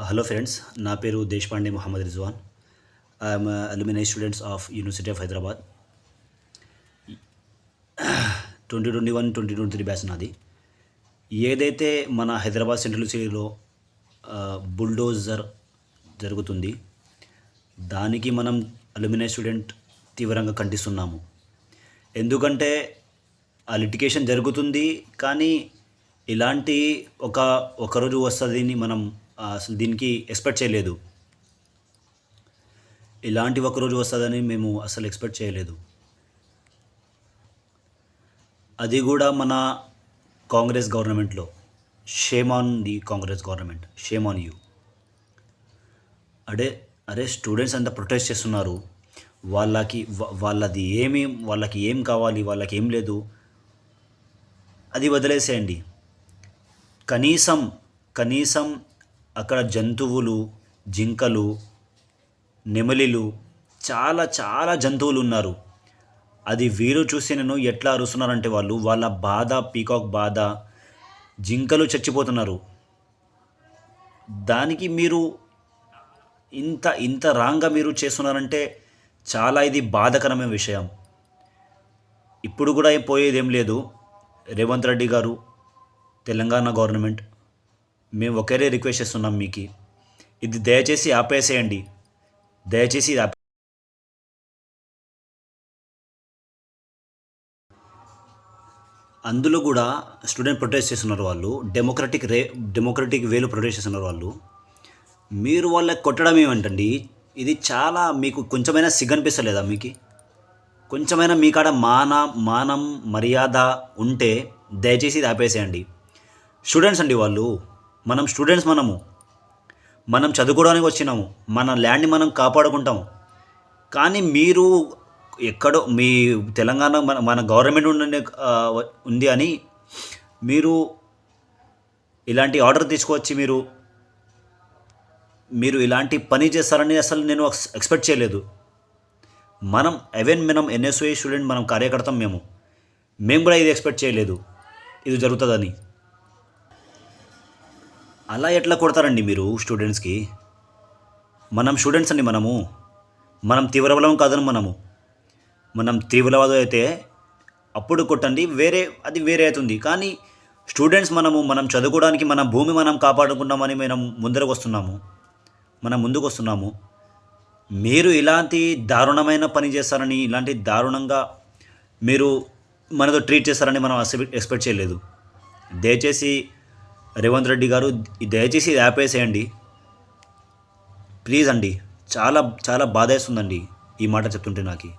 Hello friends, నా పేరు Deshpande Mohammed Rizwan. I'm alumni students of university of Hyderabad. 2021-2023 batch నాది. ఏదైతే మన హైదరాబాద్ సెంట్రల్ సిటీలో బుల్డోజర్ జరుగుతుంది, దానికి మనం అల్యూమినై స్టూడెంట్ తీవ్రంగా ఖండిస్తున్నాము. ఎందుకంటే ఆ లిటిగేషన్ జరుగుతుంది, కానీ ఇలాంటి ఒకరోజు వస్తుందని మనం అసలు దీనికి ఎక్స్పెక్ట్ చేయలేదు. ఇలాంటి ఒకరోజు వస్తుందని మేము అసలు ఎక్స్పెక్ట్ చేయలేదు. అది కూడా మన కాంగ్రెస్ గవర్నమెంట్లో. Shame on the Congress government, shame on you. అరే స్టూడెంట్స్ అంతా ప్రొటెస్ట్ చేస్తున్నారు, వాళ్ళకి ఏం కావాలి, వాళ్ళకి ఏం లేదు, అది వదిలేసేయండి. కనీసం అక్కడ జంతువులు, జింకలు, నెమలిలు, చాలా జంతువులు ఉన్నారు. అది వీరు చూసి నేను ఎట్లా అరుస్తున్నారంటే వాళ్ళ బాధ, పీకాక్ బాధ, జింకలు చచ్చిపోతున్నారు. దానికి మీరు ఇంత రాంగ్గా మీరు చేస్తున్నారంటే చాలా ఇది బాధాకరమైన విషయం. ఇప్పుడు కూడా పోయేదేం లేదు. రేవంత్ రెడ్డి గారు, తెలంగాణ గవర్నమెంట్, మేము ఒకరే రిక్వెస్ట్ చేస్తున్నాం మీకు, ఇది దయచేసి ఆపేసేయండి. దయచేసి ఇది అందులో కూడా స్టూడెంట్ ప్రొటెస్ట్ చేస్తున్నారు. వాళ్ళు డెమోక్రటిక్ వేలో ప్రొటెస్ట్ చేస్తున్నారు. మీరు వాళ్ళకి కొట్టడం ఏమంటండి? ఇది చాలా మీకు కొంచెమైనా సిగ్గనిపిస్తలేదా? మీకు కొంచెమైనా మీ కాడ మానం మర్యాద ఉంటే దయచేసి ఇది ఆపేసేయండి. స్టూడెంట్స్ అండి వాళ్ళు. మనం స్టూడెంట్స్, మనం చదువుకోవడానికి వచ్చినాము, మన ల్యాండ్ని మనం కాపాడుకుంటాము. కానీ మీరు ఎక్కడో మీ తెలంగాణ మన గవర్నమెంట్ ఉంది అని మీరు ఇలాంటి ఆర్డర్ తీసుకొచ్చి మీరు ఇలాంటి పని చేస్తారని అసలు నేను ఎక్స్పెక్ట్ చేయలేదు. మనం ఎన్ఎస్ఓఏ స్టూడెంట్, మనం కార్యకర్తం, మేము కూడా ఇది ఎక్స్పెక్ట్ చేయలేదు ఇది జరుగుతుందని. అలా ఎట్లా కొడతారండి మీరు స్టూడెంట్స్కి? మనం స్టూడెంట్స్ అండి. మనం తీవ్రవాదం కాదని మనం తీవ్రవాదం అయితే అప్పుడు కొట్టండి, అది వేరే అవుతుంది. కానీ స్టూడెంట్స్ మనం చదువుకోవడానికి, మన భూమి మనం కాపాడుకుంటామని మనం ముందుకు వస్తున్నాము. మీరు ఇలాంటి దారుణమైన పని చేస్తారని, ఇలాంటి దారుణంగా మీరు మనతో ట్రీట్ చేస్తారని మనం ఎక్స్పెక్ట్ చేయలేదు. దయచేసి రేవంత్ రెడ్డి గారు, దయచేసి ఇది ఆపేసేయండి ప్లీజ్ అండి. చాలా బాధేస్తుందండి ఈ మాట చెప్తుంటే నాకు.